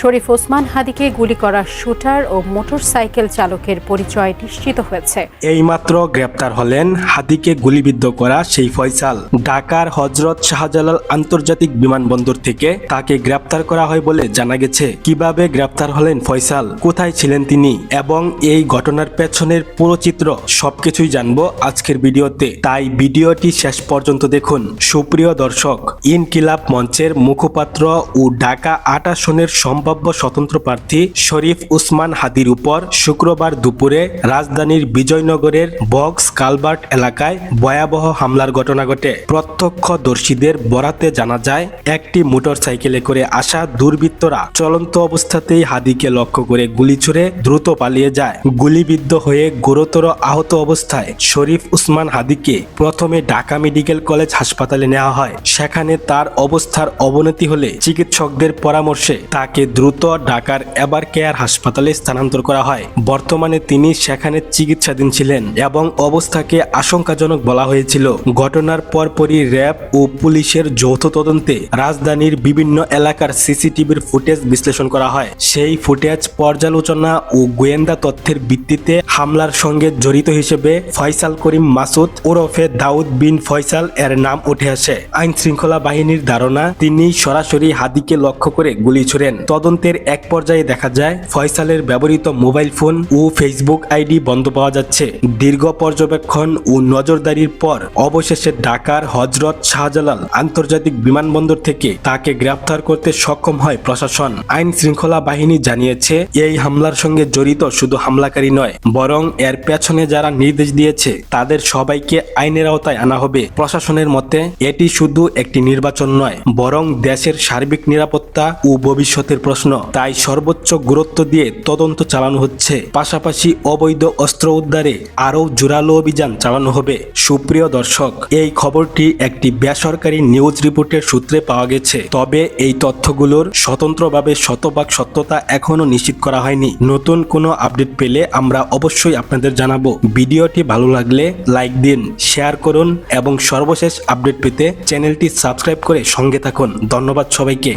শরীফ ওসমান হাদিকে গুলি করা শুটার ও মোটরসাইকেল চালকের পরিচয় নিশ্চিত হয়েছে। এইমাত্র গ্রেপ্তার হলেন হাদিকে গুলিবিদ্ধ করা সেই ফয়সাল। ঢাকার হযরত শাহজালাল আন্তর্জাতিক বিমানবন্দর থেকে তাকে গ্রেপ্তার করা হয় বলে জানা গেছে। কিভাবে গ্রেপ্তার হলেন ফয়সাল, কোথায় ছিলেন তিনি এবং এই ঘটনার পেছনের পুরো চিত্র সবকিছুই জানবো আজকের ভিডিওতে, তাই ভিডিওটি শেষ পর্যন্ত দেখুন। সুপ্রিয় দর্শক, ইনকিলাব মঞ্চের মুখপাত্র ও ঢাকা ৮ আসনের সম্ভাব্য স্বতন্ত্র প্রার্থী শরীফ ওসমান হাদির উপর শুক্রবার দুপুরে রাজধানীর বিজয়নগরের বক্স কালভার্ট এলাকায় ভয়াবহ হামলার ঘটনা ঘটে। প্রত্যক্ষদর্শীদের বরাতে জানা যায়, একটি মোটরসাইকেলে করে আসা দুর্বৃত্তরা চলন্ত অবস্থাতেই হাদিকে লক্ষ্য করে গুলি ছুড়ে দ্রুত পালিয়ে যায়। গুলিবিদ্ধ হয়ে গুরুতর আহত অবস্থায় শরীফ ওসমান হাদিকে প্রথমে ঢাকা মেডিকেল কলেজ হাসপাতালে নেওয়া হয়। সেখানে তার অবস্থার অবনতি হলে চিকিৎসকদের পরামর্শে তাকে দ্রুত ঢাকার এভার কেয়ার হাসপাতালে স্থানান্তর করা হয়। বর্তমানে তিনি সেখানে চিকিৎসাধীন ছিলেন এবং অবস্থাকে আশঙ্কাজনক বলা হয়েছিল। ঘটনার পরপরই র্যাব ও পুলিশের যৌথ তদন্তে রাজধানীর বিভিন্ন এলাকার সিসিটিভির ফুটেজ বিশ্লেষণ করা হয়। সেই ফুটেজ পর্যালোচনা ও গোয়েন্দা তথ্যের ভিত্তিতে হামলার সঙ্গে জড়িত হিসেবে ফয়সাল করিম মাসুদ ওরফে দাউদ বিন ফয়সাল এর নাম উঠে আসে। আইন শৃঙ্খলা বাহিনীর ধারণা, তিনি সরাসরি হাদিকে লক্ষ্য করে গুলি ছোড়েন। তদন্তের এক পর্যায়ে দেখা যায় ফয়সালের ব্যবহৃত মোবাইল ফোন ও ফেসবুক আইডি বন্ধ পাওয়া যাচ্ছে। দীর্ঘ পর্যবেক্ষণ ও নজরদারির পর অবশেষে ঢাকার হযরত শাহজালাল আন্তর্জাতিক বিমানবন্দর থেকে তাকে গ্রেফতার করতে সক্ষম হয় প্রশাসন। আইন শৃঙ্খলা বাহিনী জানিয়েছে, এই হামলার সঙ্গে জড়িত শুধু হামলাকারী নয়, বরং এর পেছনে যারা নির্দেশ দিয়েছে তাদের সবাইকে আইনের আওতায় আনা হবে। প্রশাসনের মতে এটি শুধু একটি নির্বাচন নয়, বরং দেশের সার্বিক নিরাপত্তা ও ভবিষ্যতের প্রশ্ন। তাই সর্বোচ্চ গুরুত্ব দিয়ে তদন্ত চালানো হচ্ছে। পাশাপাশি অবৈধ অস্ত্র উদ্ধারে আরও জোরালো অভিযান চালানো হবে। সুপ্রিয় দর্শক, এই খবরটি একটি বেসরকারি নিউজ রিপোর্টের সূত্রে পাওয়া গেছে। তবে এই তথ্যগুলোর স্বতন্ত্রভাবে শতভাগ সত্যতা এখনো নিশ্চিত করা হয়নি। নতুন কোনো আপডেট পেলে আমরা অবশ্যই আপনাদের জানাবো। ভিডিওটি ভালো লাগলে লাইক দিন, শেয়ার করুন এবং সর্বশেষ আপডেট পেতে চ্যানেলটি সাবস্ক্রাইব করে সঙ্গে থাকুন। ধন্যবাদ সবাইকে।